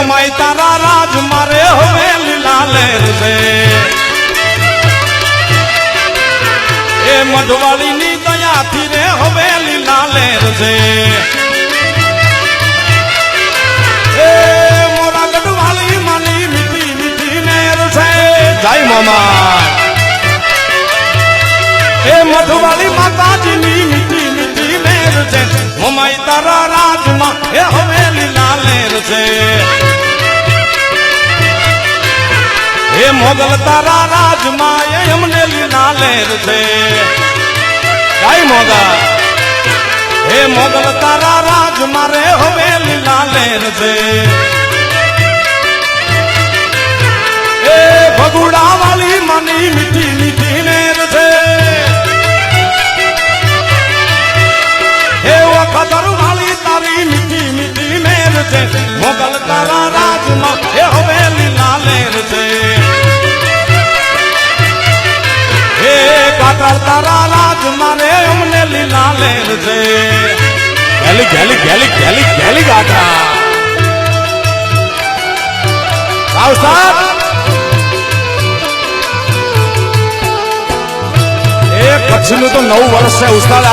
મમાઈ તારા રાજ મારે હવે લીલા લેર છે એ મઢવાળી ની દયાથી રે હવે લીલા લેર છે એ મોરા ગઢવાળી માની મીઠી મીઠી નેર છે જય મામા એ મઢવાળી માતાજીની મીઠી મીઠી નેર છે મમાઈ તારા રાજમાં એ હવે લીલા લેર છે એ મોગલ તારા રાજમાં એ અમને લીલા લેર છે જય મોગલ એ મોગલ તારા રાજમાં રે હવે લીલા લેર છે એ ભગુડા વાળી માની મીઠી મીઠી નેર છે એ વખતર વાળી તારી મીઠી મીઠી નેર છે મોગલ તારા રાજમાં એ હવે લીલા લેર છે એ કાતર તારા રાજમાં રે અમને લીલા લેર છે ગેલી ગેલી ગેલી ગેલી ગેલી ગાતા સાહેબ એ કચ્છનું તો 9 વર્ષ છે ઉસ્તાદ